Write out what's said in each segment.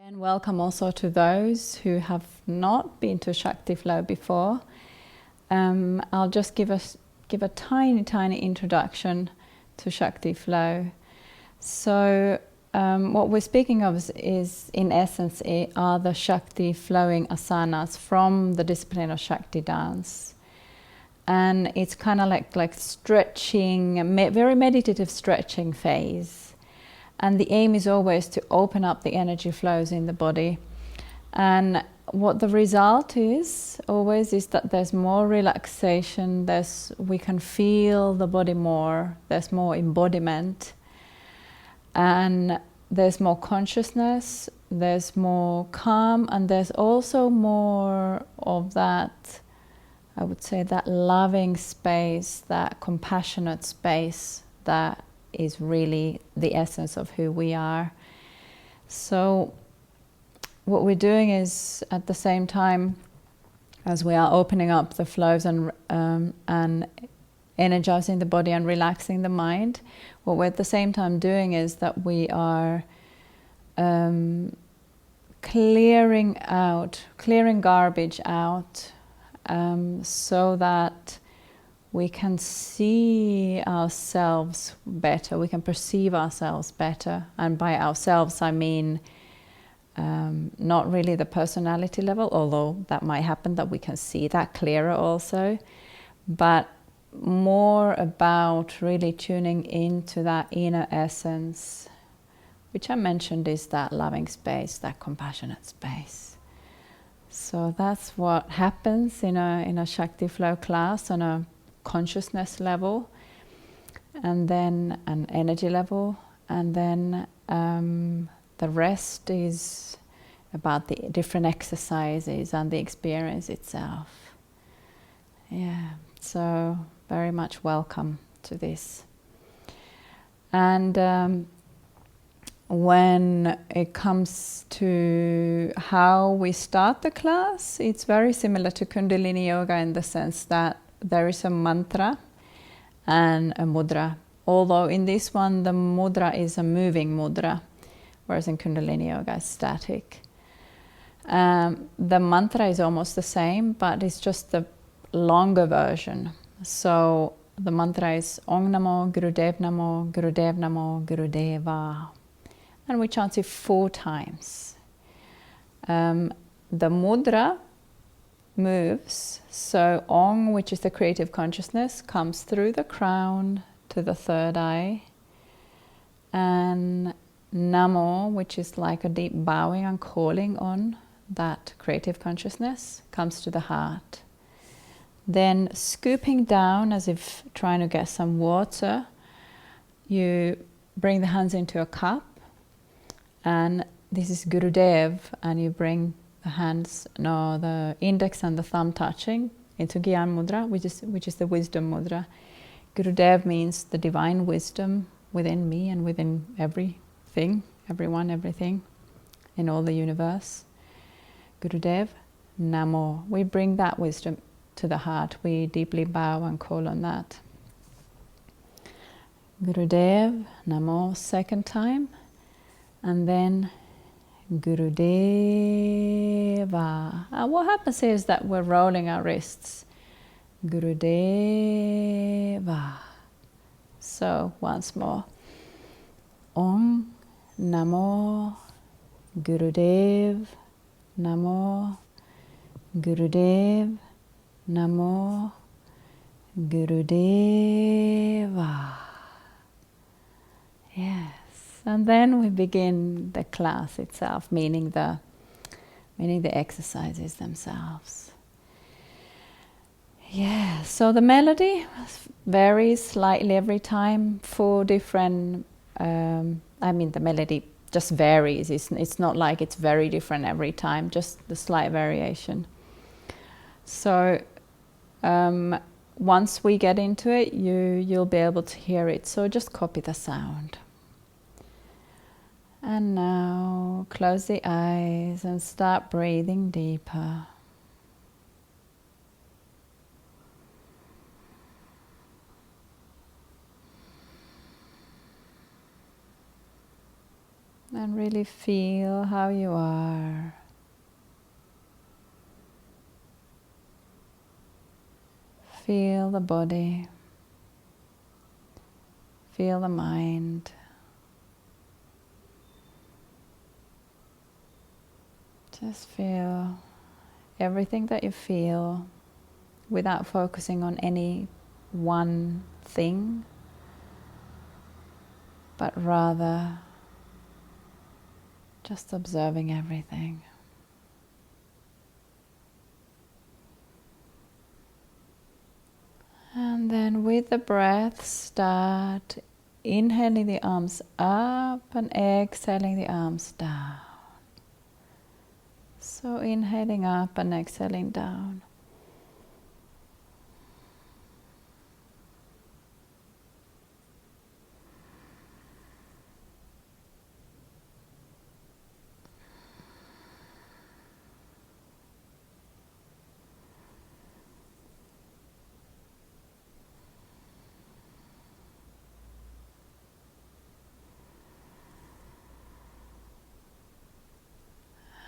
And welcome also to those who have not been to Shakti Flow before. I'll just give a tiny introduction to Shakti Flow. So what we're speaking of is in essence are the Shakti flowing asanas from the discipline of Shakti Dance. And it's kind of like stretching, very meditative stretching phase. And the aim is always to open up the energy flows in the body. And what the result is always is that there's more relaxation, we can feel the body more, there's more embodiment, and there's more consciousness, there's more calm, and there's also more of that, I would say, that loving space, that compassionate space that is really the essence of who we are. So what we're doing is, at the same time as we are opening up the flows and energizing the body and relaxing the mind, what we're at the same time doing is that we are clearing garbage out, so that we can see ourselves better, we can perceive ourselves better. And by ourselves, I mean not really the personality level, although that might happen, that we can see that clearer also, but more about really tuning into that inner essence, which I mentioned is that loving space, that compassionate space. So that's what happens in a Shakti Flow class on a consciousness level, and then an energy level, and then the rest is about the different exercises and the experience itself. Yeah, so very much welcome to this. And when it comes to how we start the class, it's very similar to Kundalini Yoga in the sense that there is a mantra and a mudra. Although in this one, the mudra is a moving mudra, whereas in Kundalini Yoga it's static. The mantra is almost the same, but it's just the longer version. So the mantra is Om Namo Gurudev Namo Gurudev Namo Gurudeva. And we chant it 4 times. The mudra moves, so Ong, which is the creative consciousness, comes through the crown to the third eye, and Namo, which is like a deep bowing and calling on that creative consciousness, comes to the heart. Then scooping down as if trying to get some water, you bring the hands into a cup, and this is Gurudev, and you bring the index and the thumb touching into Gyan Mudra, which is the wisdom mudra. Gurudev means the divine wisdom within me and within everything, everyone, everything in all the universe. Gurudev, Namo. We bring that wisdom to the heart. We deeply bow and call on that. Gurudev, Namo, second time, and then Gurudeva. And what happens is that we're rolling our wrists. Gurudeva. So once more. Om Namo Gurudev Namo Gurudev Namo Gurudeva. Yes. And then we begin the class itself, meaning the exercises themselves. Yeah, so the melody varies slightly every time. 4 different, the melody just varies. It's not like it's very different every time, just the slight variation. So once we get into it, you'll be able to hear it. So just copy the sound. And now close the eyes and start breathing deeper. And really feel how you are. Feel the body. Feel the mind. Just feel everything that you feel without focusing on any one thing, but rather just observing everything. And then with the breath, start inhaling the arms up and exhaling the arms down. So inhaling up and exhaling down.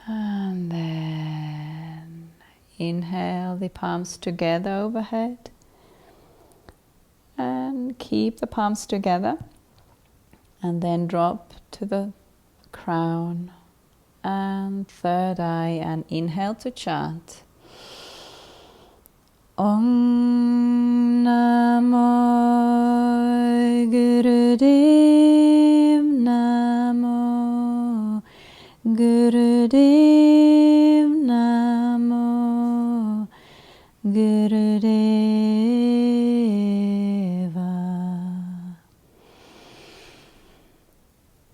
And then inhale the palms together overhead and keep the palms together, and then drop to the crown and third eye, and inhale to chant Om Namo Gurudev Namo Gurudev Namo Gurudeva.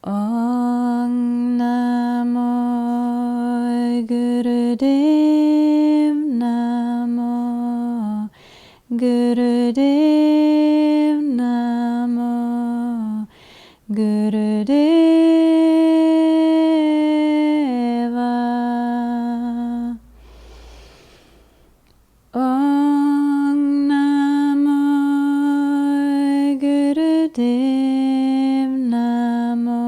Om Namo Gurudev Namo Gurudev Namo Gurudeva. Om Namo Gurudev Namo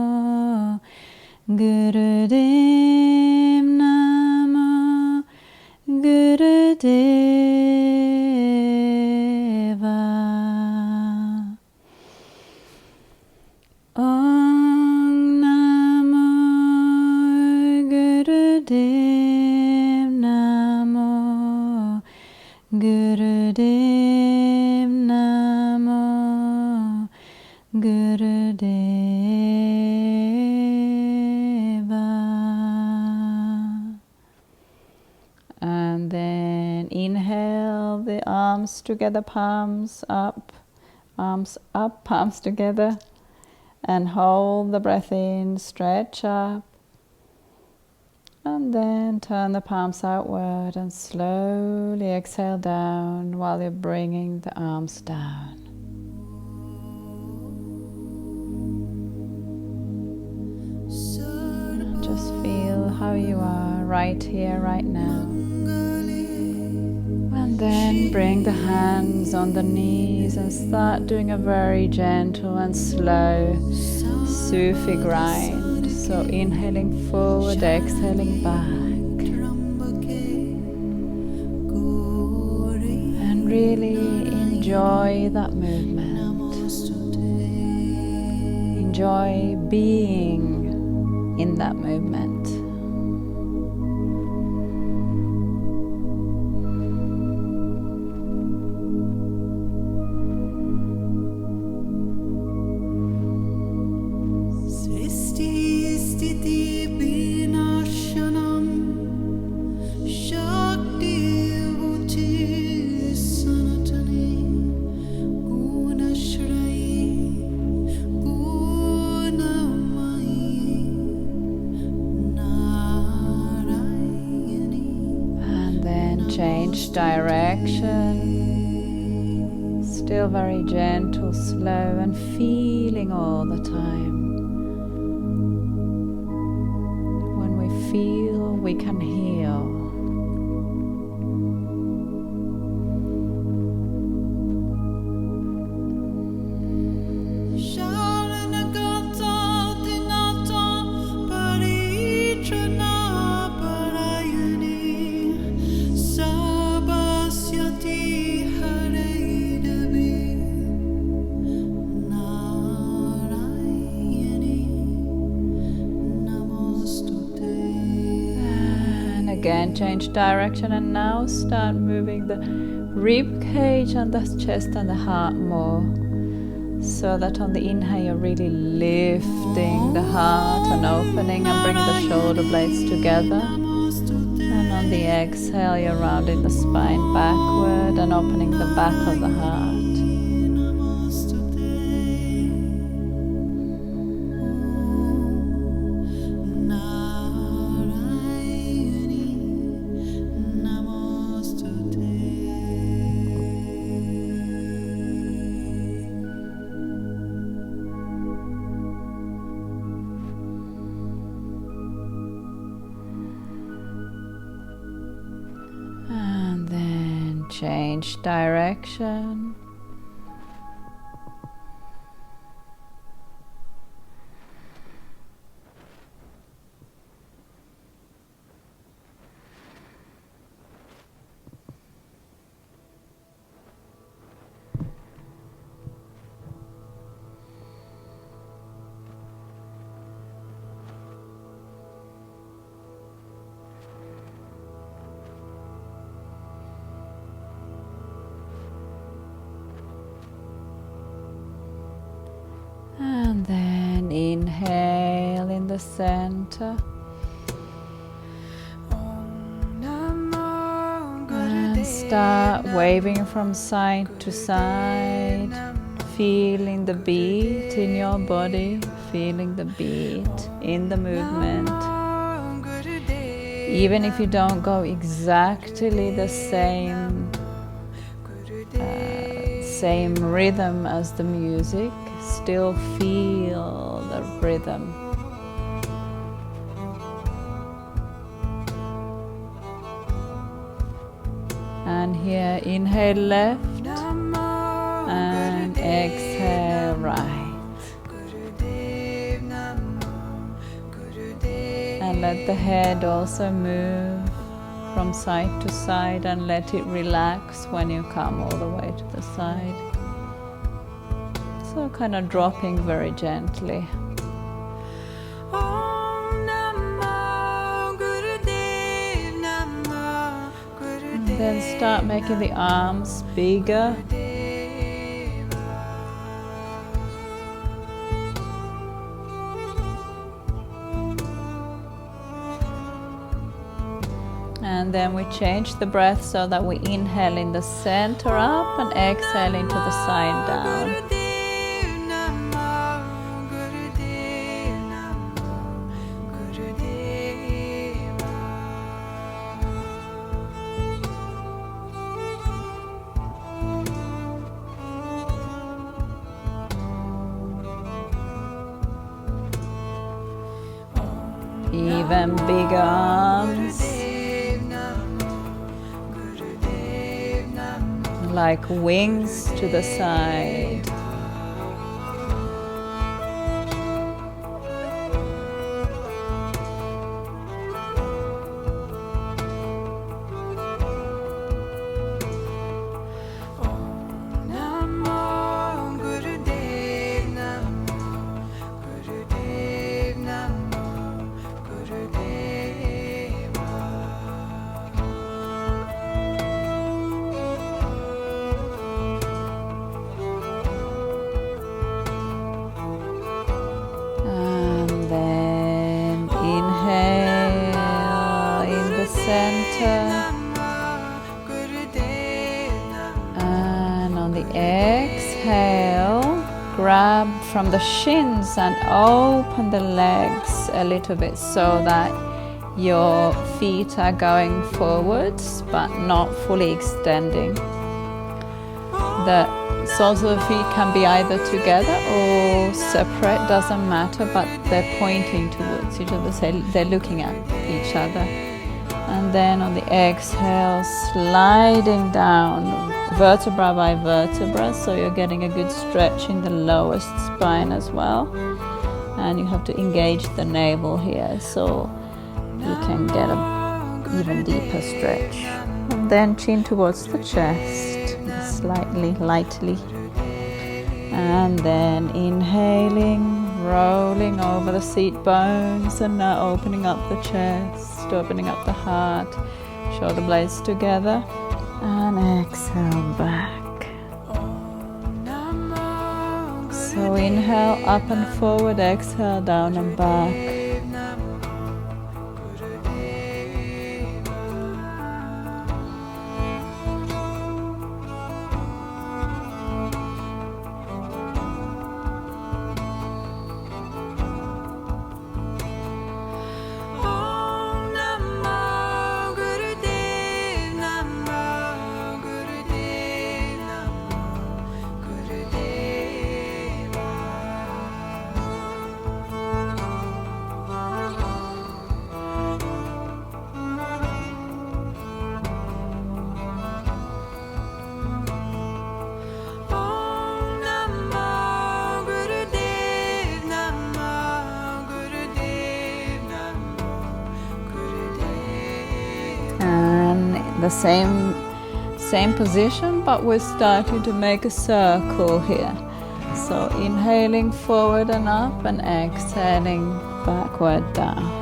Gurudev Namo Gurudeva. Om Namo Gurudev Namo Gurudev Namo Gurudeva. And then inhale the arms together, palms up, palms together, and hold the breath in, stretch up, and then turn the palms outward and slowly exhale down while you're bringing the arms down. And just feel how you are right here, right now. And then bring the hands on the knees and start doing a very gentle and slow Sufi grind. So inhaling forward, exhaling back. And really enjoy that movement. Enjoy being in that movement. Change direction, still very gentle, slow, and feeling all the time. When we feel, we can heal. again change direction, and now start moving the rib cage and the chest and the heart more, so that on the inhale you're really lifting the heart and opening and bringing the shoulder blades together, and on the exhale you're rounding the spine backward and opening the back of the heart. Change direction. And then inhale in the center. And start waving from side to side, feeling the beat in your body, feeling the beat in the movement. Even if you don't go exactly the same rhythm as the music, still feel the rhythm. And here, inhale left and exhale right. And let the head also move from side to side, and let it relax when you come all the way to the side. So kind of dropping very gently. And then start making the arms bigger. And then we change the breath so that we inhale in the center up and exhale into the side down. Even bigger arms, like wings to the side. And on the exhale, grab from the shins and open the legs a little bit so that your feet are going forwards but not fully extending. The soles of the feet can be either together or separate, doesn't matter, but they're pointing towards each other, so they're looking at each other. And then on the exhale, sliding down vertebra by vertebra, so you're getting a good stretch in the lowest spine as well. And you have to engage the navel here so you can get an even deeper stretch. And then chin towards the chest, slightly, lightly. And then inhaling, rolling over the seat bones, and now opening up the chest. chest, opening up the heart, shoulder blades together, and exhale back. So inhale up and forward, exhale down and back. The same position, but we're starting to make a circle here. So inhaling forward and up and exhaling backward down.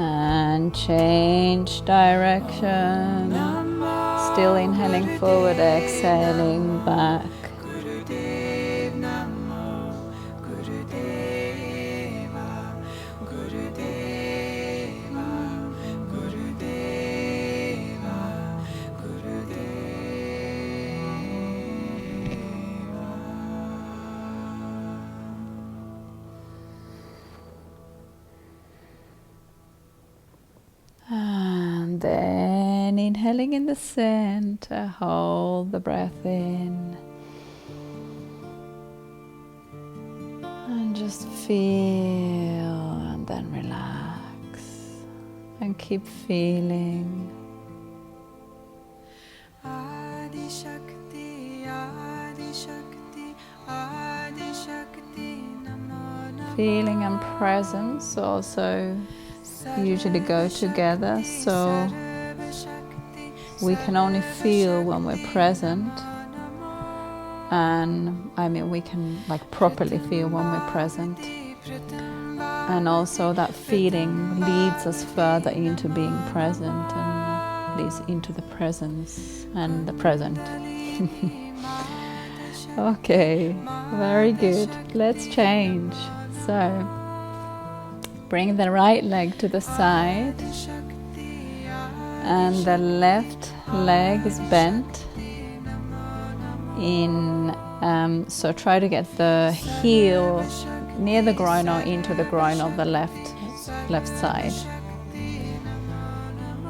And change direction. Still inhaling forward, exhaling back. And then inhaling in the center, hold the breath in. And just feel and then relax. And keep feeling. Adi Shakti, Adi Shakti, Adi Shakti, Namo Namo. Feeling and presence also usually go together, so we can only feel when we're present, and we can properly feel when we're present, and also that feeling leads us further into being present and leads into the presence and the present. Okay, very good. Let's change. So bring the right leg to the side, and the left leg is bent in. So try to get the heel near the groin or into the groin of the left side.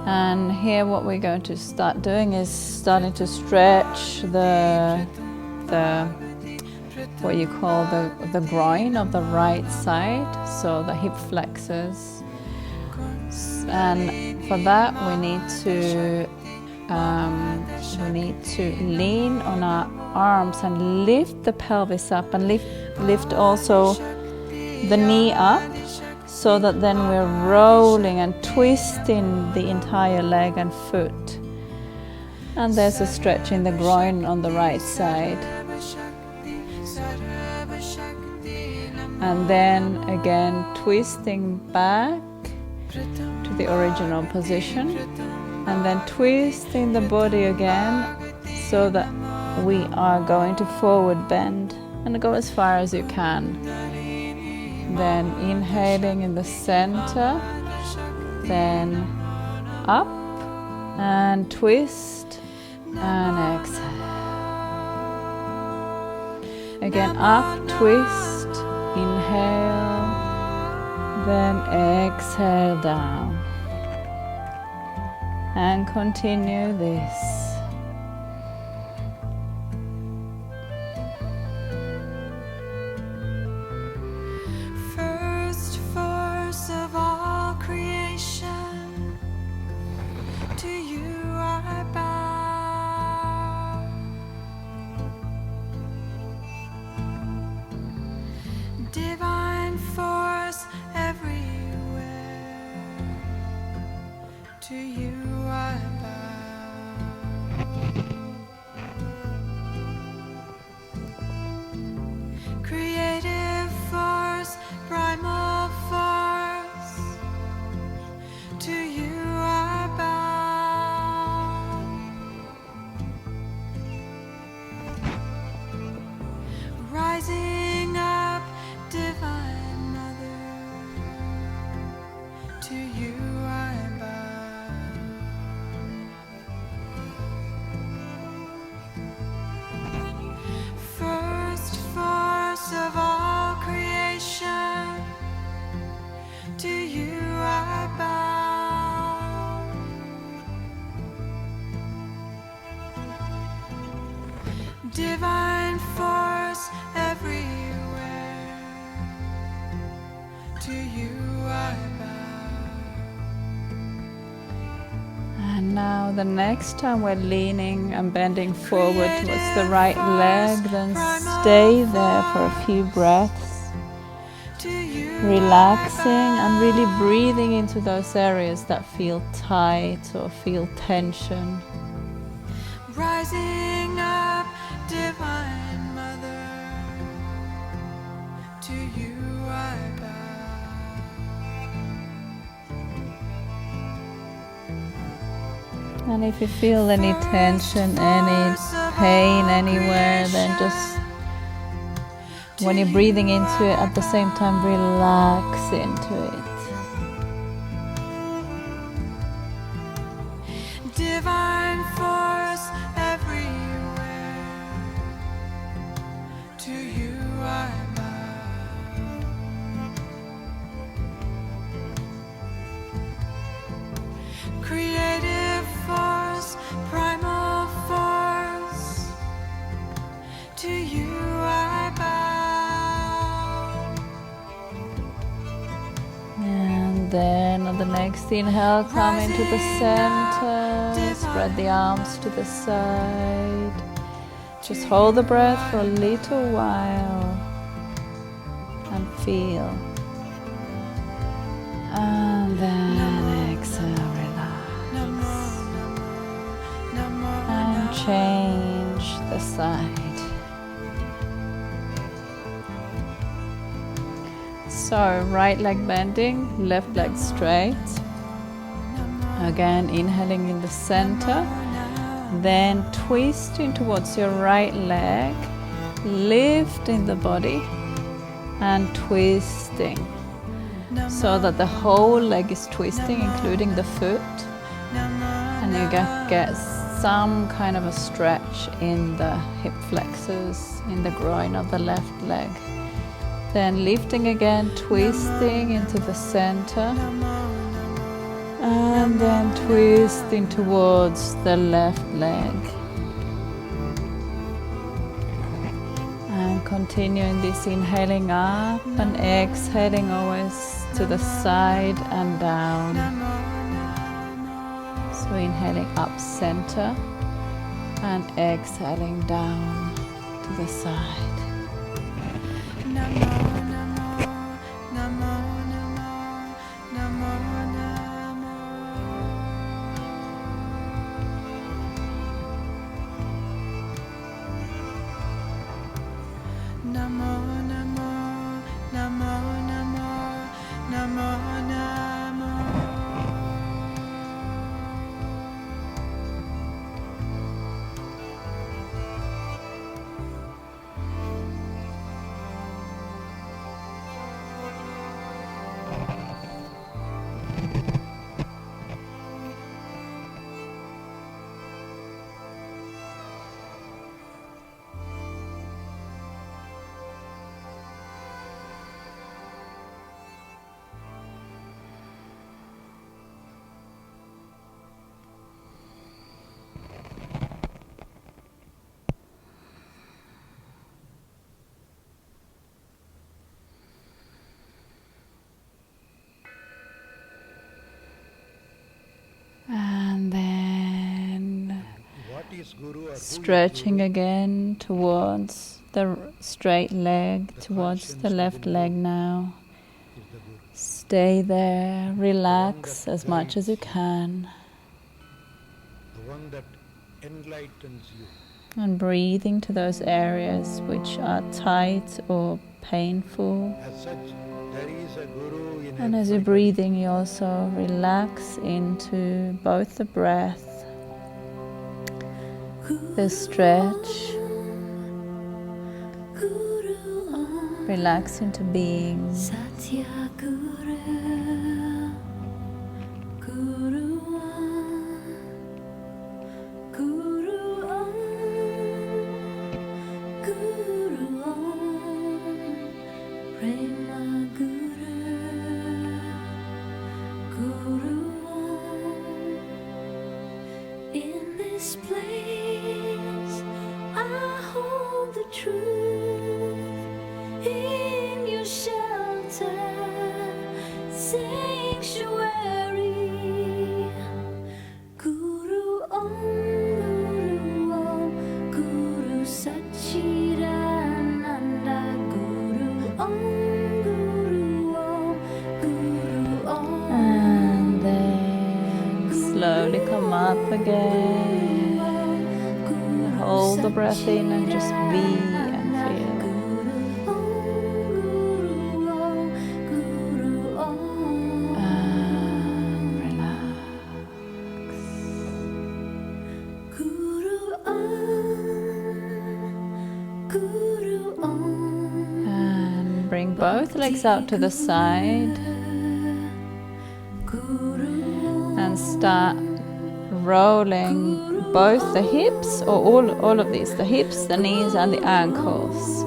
And here what we're going to start doing is starting to stretch the what you call the groin of the right side, so the hip flexors. And for that we need to lean on our arms and lift the pelvis up, and lift also the knee up, so that then we're rolling and twisting the entire leg and foot. And there's a stretch in the groin on the right side. And then again twisting back to the original position, and then twisting the body again, so that we are going to forward bend and go as far as you can. Then inhaling in the center, then up and twist and exhale. Again up, twist, inhale, then exhale down. And continue this. First force of all creation, to you I bow. divine force everywhere. To you I bow. Creative force, primal force. To you I bow. Rising up, divine mother. To you I bow. First force of all creation. To you I bow. Divine force everywhere. To you I bow. And now the next time we're leaning and bending forward towards the right leg, then stay there for a few breaths, To you relaxing and really breathing into those areas that feel tight or feel tension. rising up, divine mother. To you I bow. And if you feel any tension, any pain anywhere, then just when you're breathing into it, at the same time relax into it. Divine force everywhere. To you I bow. Creative force, primal force. To you I bow. And then on the next inhale, come into the center, spread the arms to the side. Just hold the breath for a little while and feel. And then exhale, relax. And change the side. So right leg bending, left leg straight. Again, inhaling in the center. Then twisting towards your right leg, lifting the body and twisting so that the whole leg is twisting, including the foot. And you get some kind of a stretch in the hip flexors, in the groin of the left leg. Then lifting again, twisting into the center. And then twisting towards the left leg. And continuing this, inhaling up and exhaling always to the side and down. So inhaling up center and exhaling down to the side. And then stretching again towards the the straight leg towards the left leg now. Stay there, relax as much as you can. The one that enlightens you. And breathing to those areas which are tight or painful. As such, there is a guru in And as you're breathing, you also relax into both the breath, the stretch, relax into being. In this place, I hold the truth. In your shelter, sanctuary. Guru Om, Guru Om, Guru Sachidananda. Guru Om, Guru Om, Guru Om. And then slowly come up again. Hold the breath in and just be and feel. And relax. And bring both legs out to the side. And start rolling both the hips, or all of these, the hips, the knees and the ankles.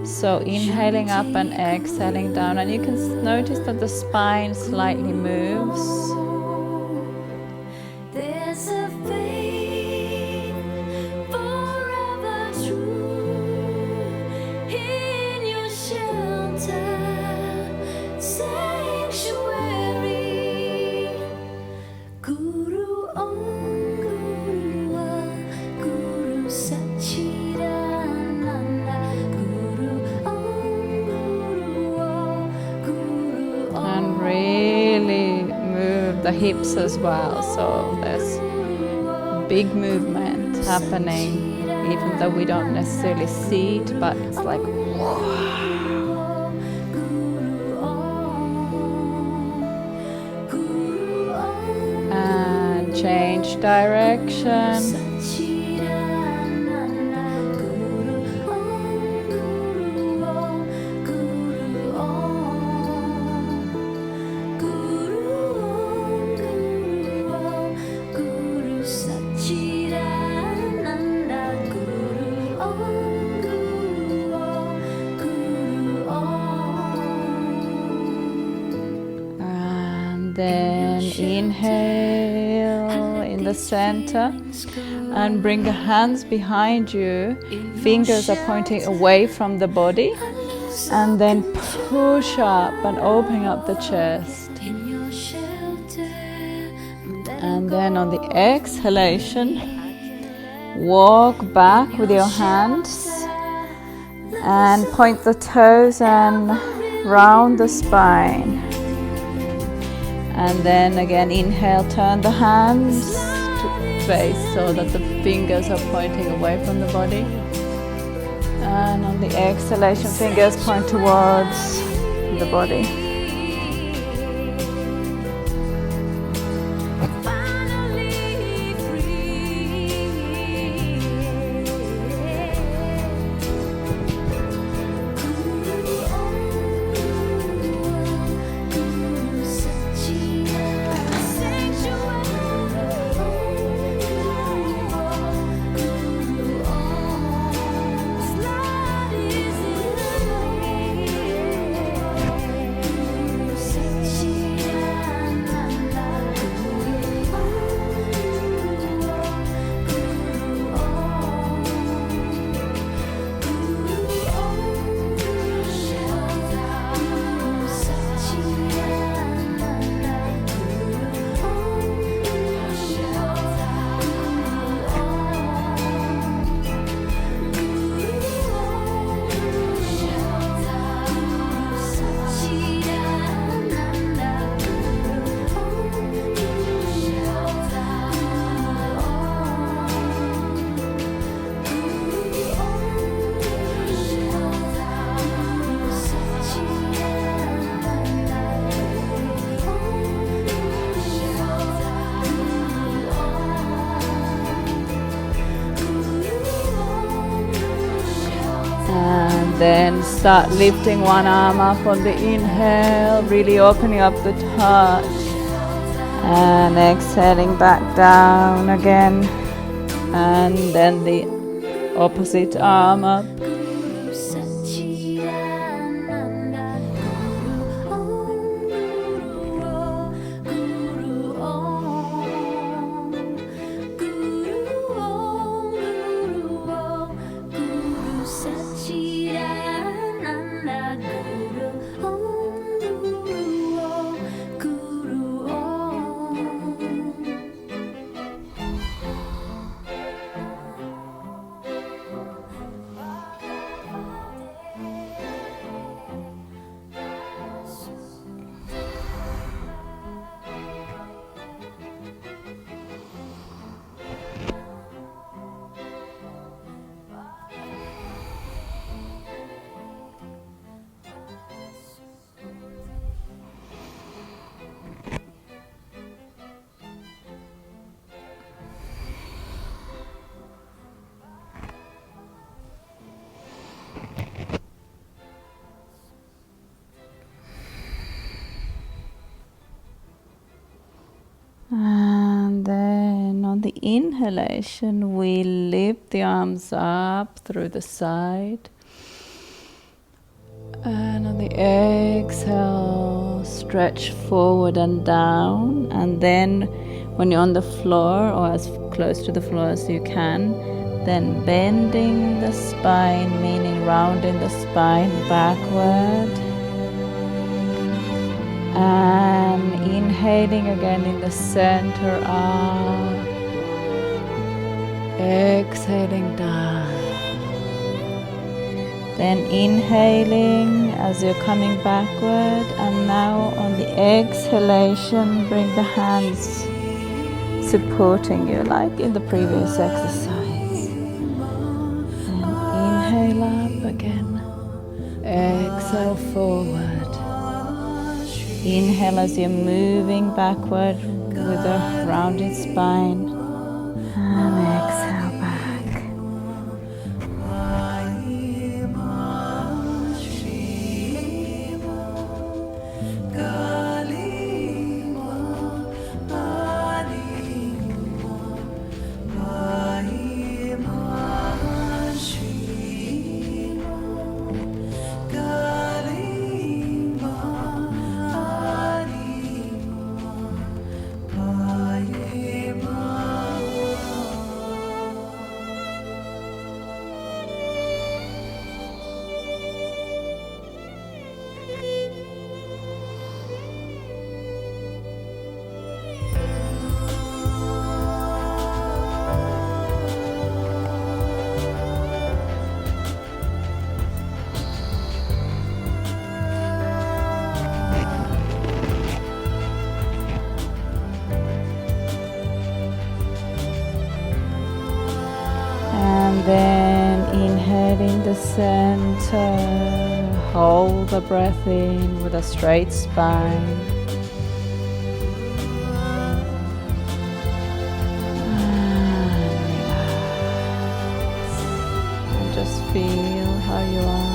So inhaling up and exhaling down, and you can notice that the spine slightly moves. There's a faith forever true in your shelter, sanctuary. Guru Om, Guru Om, Guru Sachidananda. Guru Om, Guru Om, Guru Om. And really move the hips as well. So there's big movement happening, even though we don't necessarily see it, but it's like and change direction. And then inhale in the center and bring the hands behind you. Fingers are pointing away from the body. And then push up and open up the chest. And then on the exhalation, walk back with your hands and point the toes and round the spine. And then again, inhale, turn the hands to face so that the fingers are pointing away from the body. And on the exhalation, fingers point towards the body. And then start lifting one arm up on the inhale, really opening up the touch. And exhaling back down again. And then the opposite arm up. Guru Sachidananda, Guru Om, Guru Om, Guru Om, Guru Om, Guru Sachidananda, Guru Om, Guru Om, Guru Om. And then on the inhalation, we lift the arms up through the side. And on the exhale, stretch forward and down. And then when you're on the floor, or as close to the floor as you can, then bending the spine, meaning rounding the spine backward. And inhaling again in the center up. Exhaling down. Then inhaling as you're coming backward, and now on the exhalation, bring the hands supporting you like in the previous exercise. And inhale up again. Exhale forward. Inhale as you're moving backward with a rounded spine. And exhale back. And then inhale in the center, hold the breath in with a straight spine. And relax. And just feel how you are.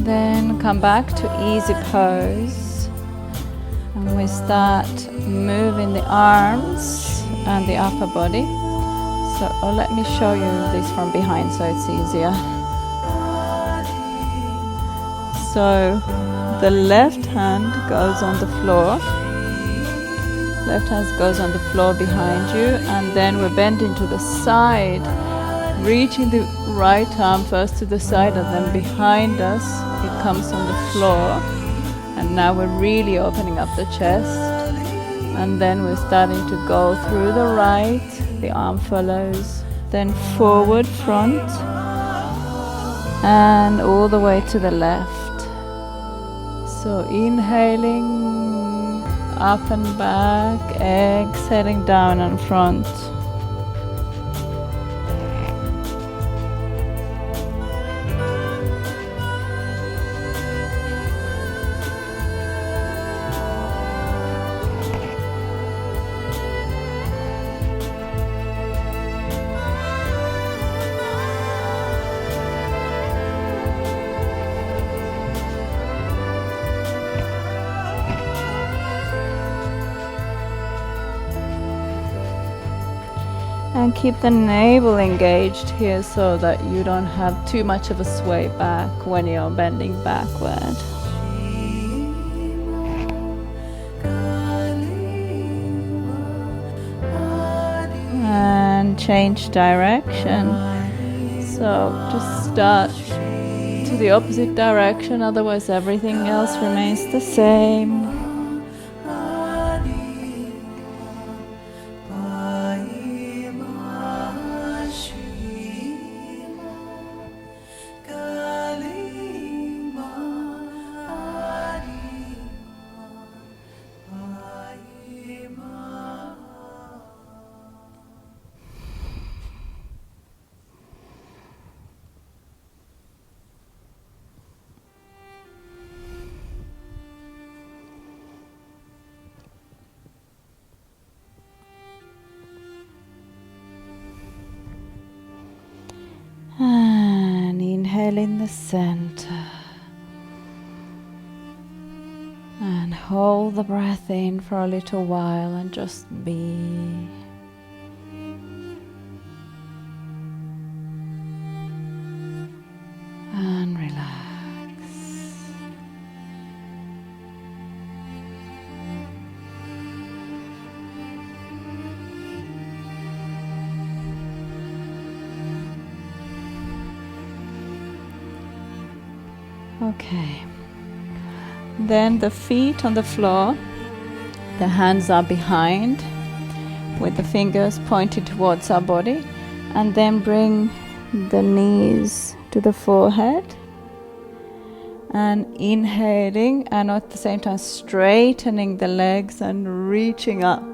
Then come back to easy pose, and we start moving the arms and the upper body. So let me show you this from behind so it's easier. So the left hand goes on the floor. Left hand goes on the floor behind you, and then we're bending to the side, reaching the right arm first to the side and then behind us it comes on the floor. And now we're really opening up the chest, and then we're starting to go through the right, the arm follows, then forward, front, and all the way to the left. So inhaling up and back, exhaling down and front. And keep the navel engaged here so that you don't have too much of a sway back when you're bending backward. And change direction. So just start to the opposite direction, otherwise everything else remains the same. And inhale in the center. And hold the breath in for a little while and just be. And relax. Okay. Then the feet on the floor, the hands are behind with the fingers pointed towards our body, and then bring the knees to the forehead and inhaling and at the same time straightening the legs and reaching up.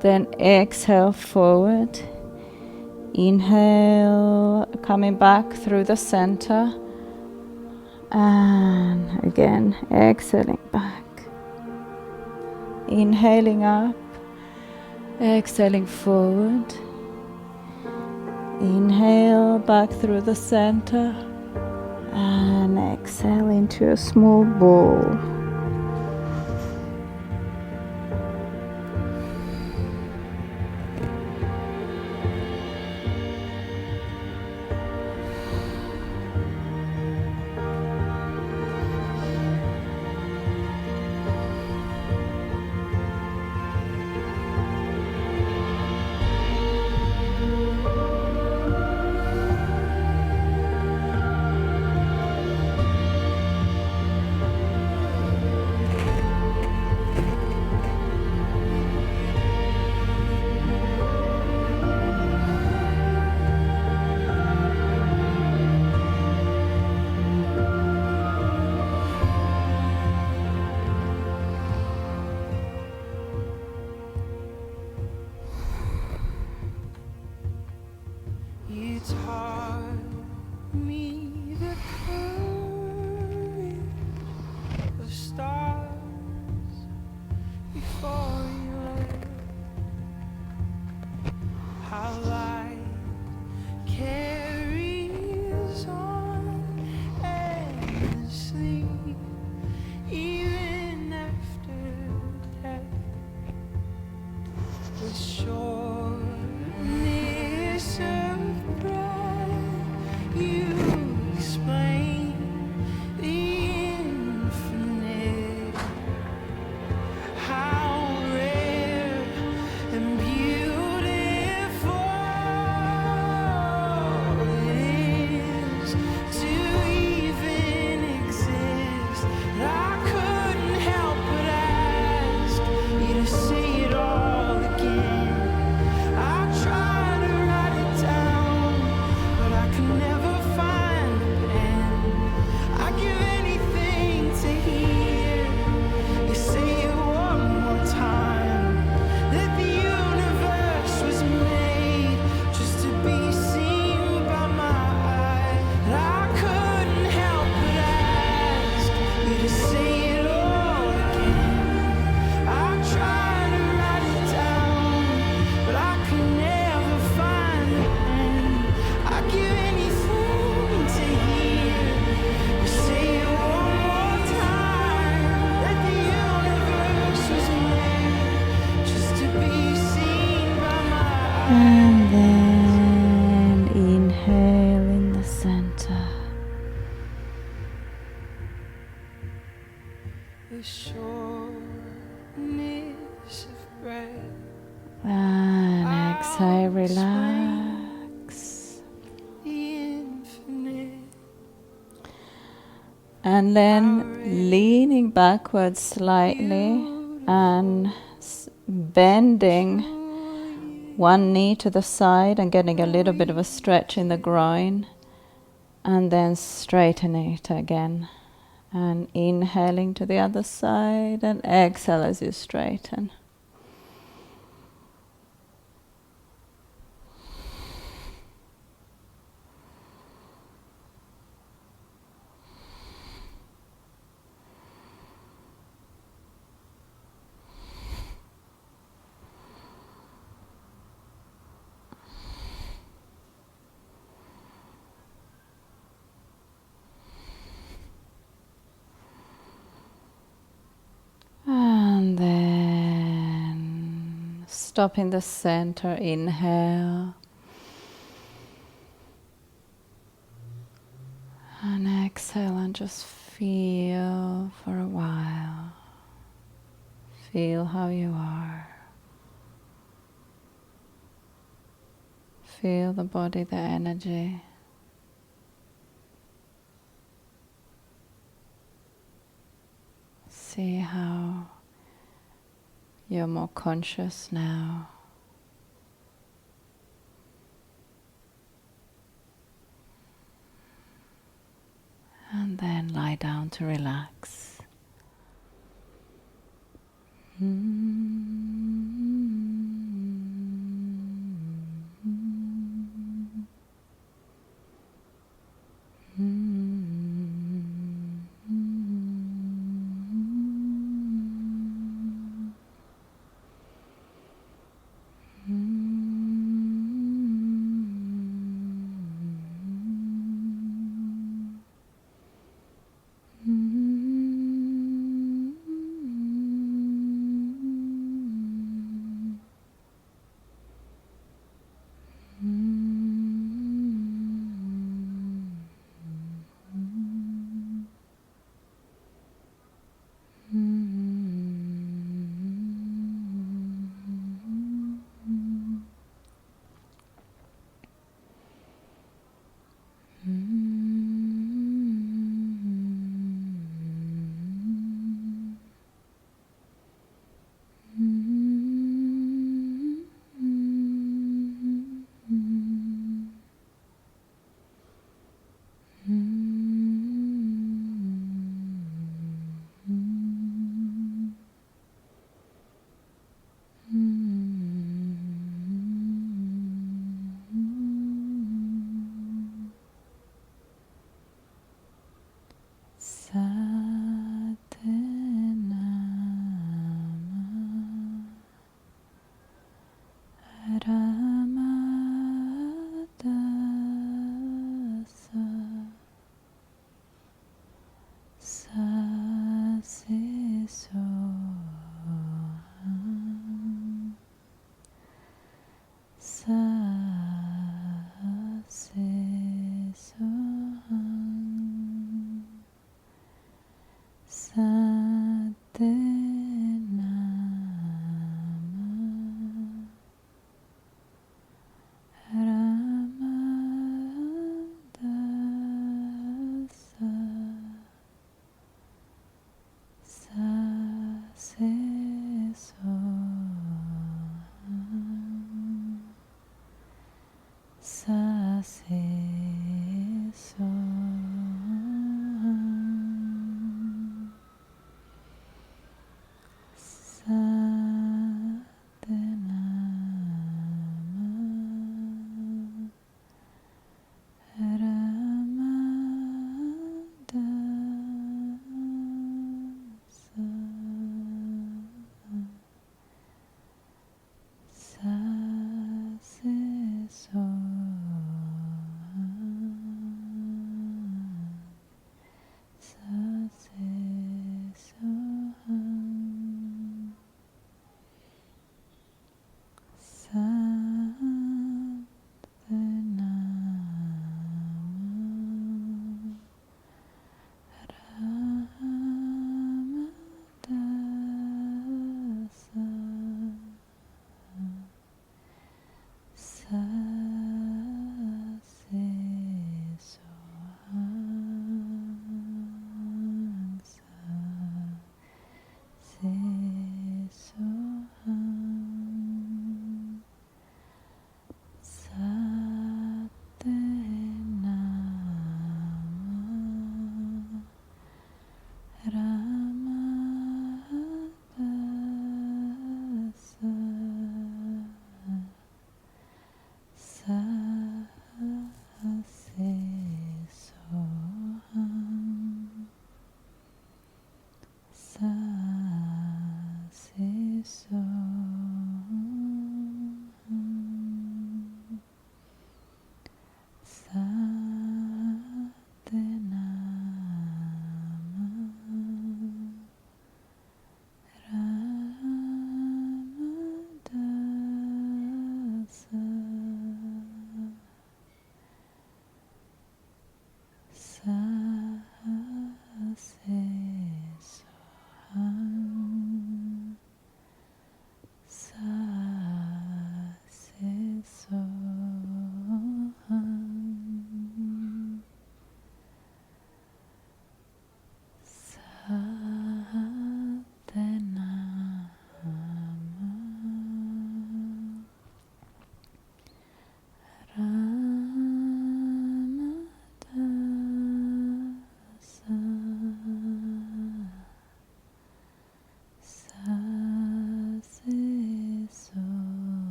Then exhale forward. Inhale, coming back through the center. And again, exhaling back. Inhaling up, exhaling forward. Inhale back through the center. And exhale into a small ball. shortness of breath. And exhale, relax. The infinite. And then leaning backwards slightly and bending one knee to the side and getting a little bit of a stretch in the groin. And then straightening it again. And inhaling to the other side and exhale as you straighten. And then stop in the center, inhale. And exhale and just feel for a while. Feel how you are. Feel the body, the energy. See how you're more conscious now. And then lie down to relax.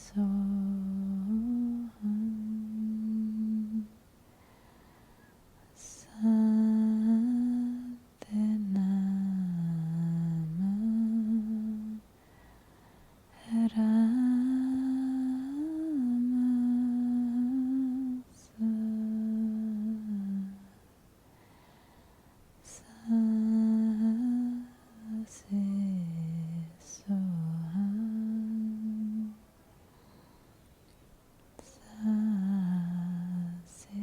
soham satanama ramasa sase soham sase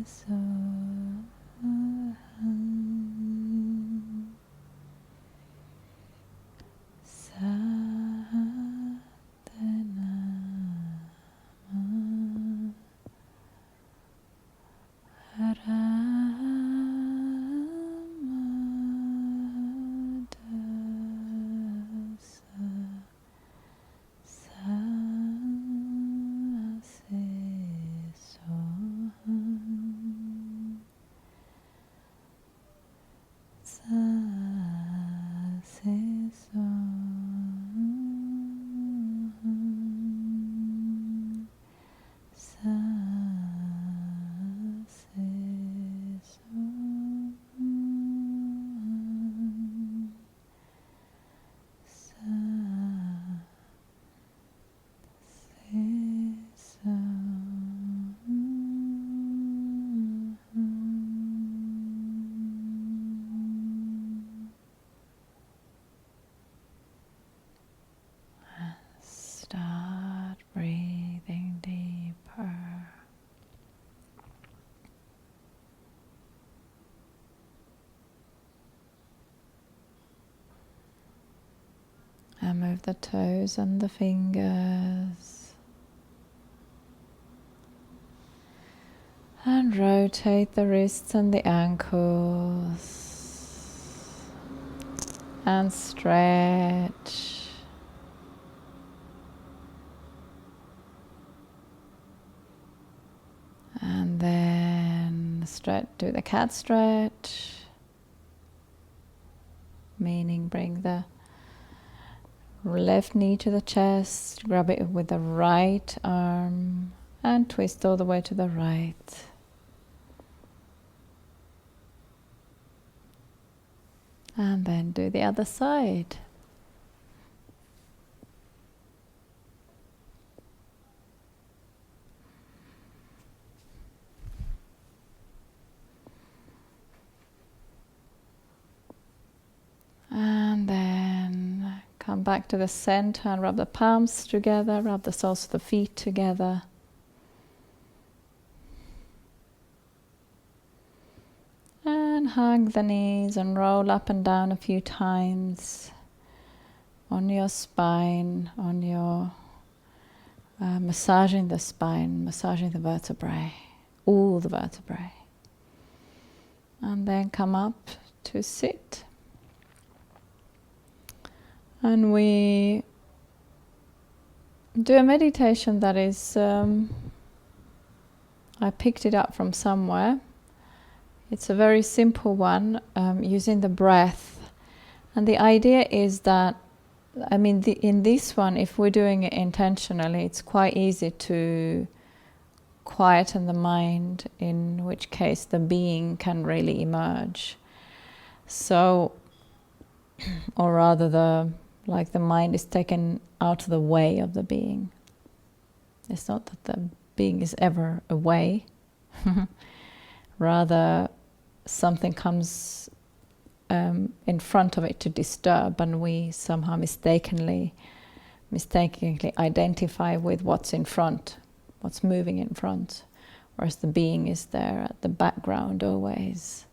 soham satanama Start breathing deeper. And move the toes and the fingers. And rotate the wrists and the ankles. And stretch. And then stretch, do the cat stretch, meaning bring the left knee to the chest, grab it with the right arm and twist all the way to the right. And then do the other side. And then come back to the center and rub the palms together, rub the soles of the feet together. And hug the knees and roll up and down a few times on your spine, on your massaging the spine, massaging the vertebrae, all the vertebrae. And then come up to sit. And we do a meditation that is, I picked it up from somewhere. It's a very simple one, using the breath. And the idea is that, in this one, if we're doing it intentionally, it's quite easy to quieten the mind, in which case the being can really emerge. So, or rather the mind is taken out of the way of the being. It's not that the being is ever away. Rather, something comes in front of it to disturb, and we somehow mistakenly identify with what's in front, what's moving in front, whereas the being is there at the background always,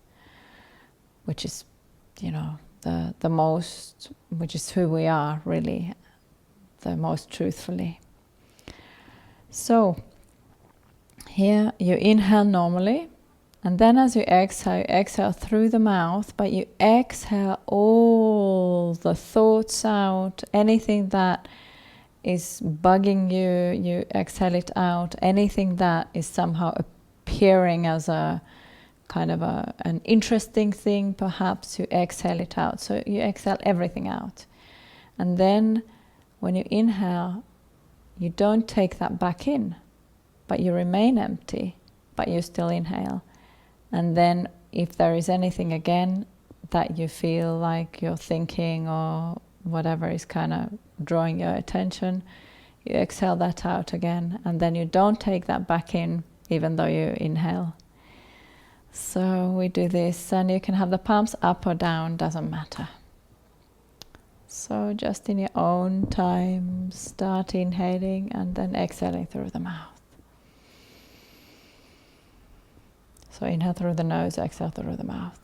which is the most, which is who we are really, the most truthfully. So here you inhale normally, and then as you exhale through the mouth, but you exhale all the thoughts out, anything that is bugging you, you exhale it out. Anything that is somehow appearing as a kind of an interesting thing, perhaps, you exhale it out. So you exhale everything out. And then when you inhale, you don't take that back in, but you remain empty, but you still inhale. And then if there is anything again that you feel like you're thinking or whatever is kind of drawing your attention, you exhale that out again, and then you don't take that back in even though you inhale. So we do this, and you can have the palms up or down, doesn't matter. So just in your own time, start inhaling and then exhaling through the mouth. So inhale through the nose, exhale through the mouth.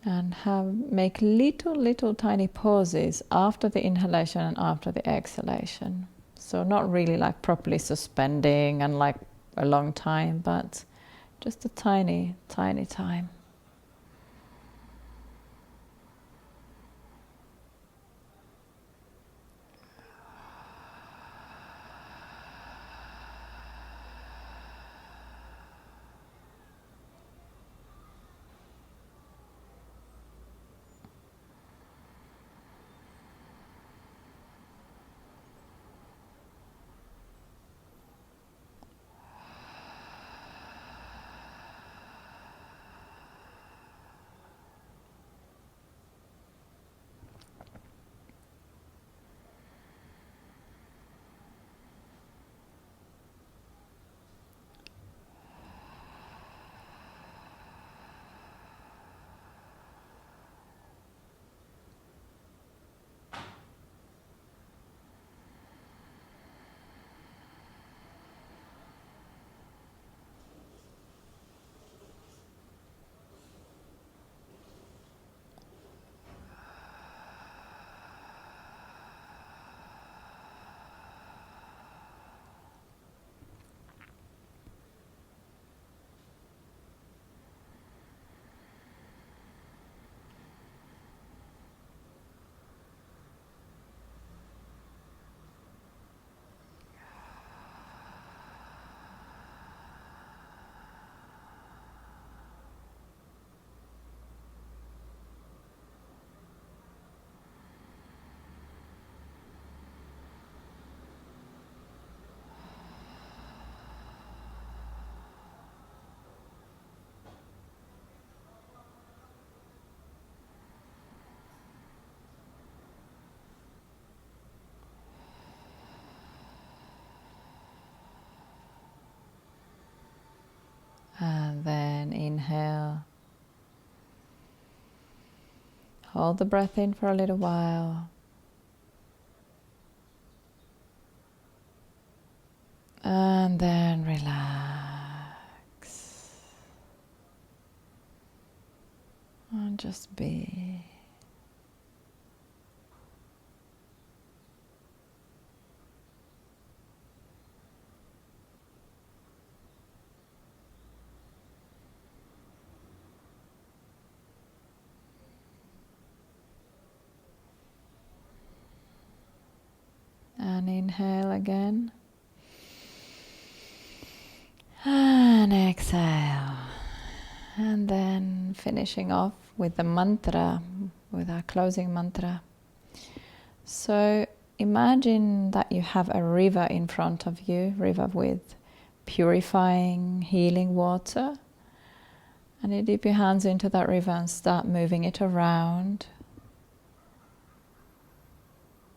And make little tiny pauses after the inhalation and after the exhalation. So not really like properly suspending and like a long time, but just a tiny time. And then inhale. Hold the breath in for a little while. And then relax. And just be. And inhale again. And exhale. And then finishing off with the mantra, with our closing mantra. So imagine that you have a river in front of you, river with purifying, healing water. And you dip your hands into that river and start moving it around.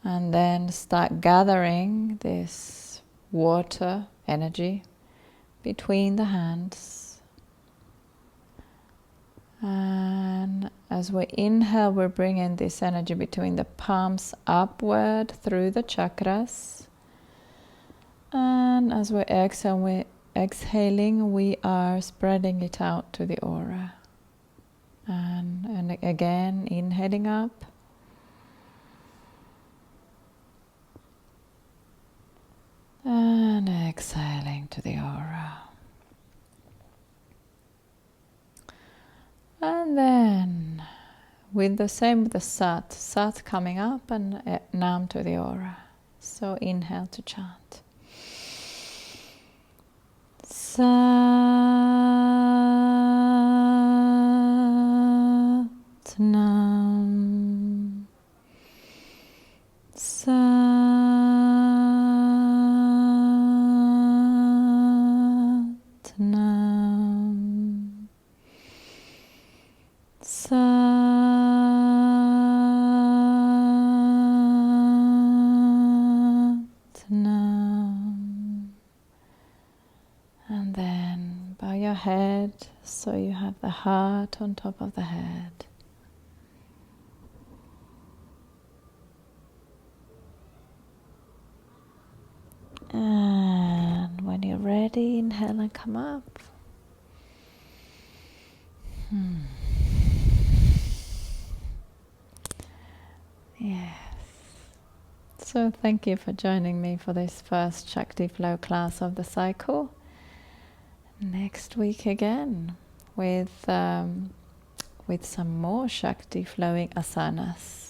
And then start gathering this water energy between the hands. And as we inhale, we're bringing this energy between the palms upward through the chakras. And as we exhale, exhaling, we are spreading it out to the aura. And again, inhaling up. And exhaling to the aura. And then, with the same with the sat coming up and nam to the aura. So inhale to chant. Sat nam. Sat nam. Sat nam. And then bow your head so you have the heart on top of the head. And when you're ready, inhale and come up. Yes. So thank you for joining me for this first Shakti Flow class of the cycle. Next week again with some more Shakti flowing asanas.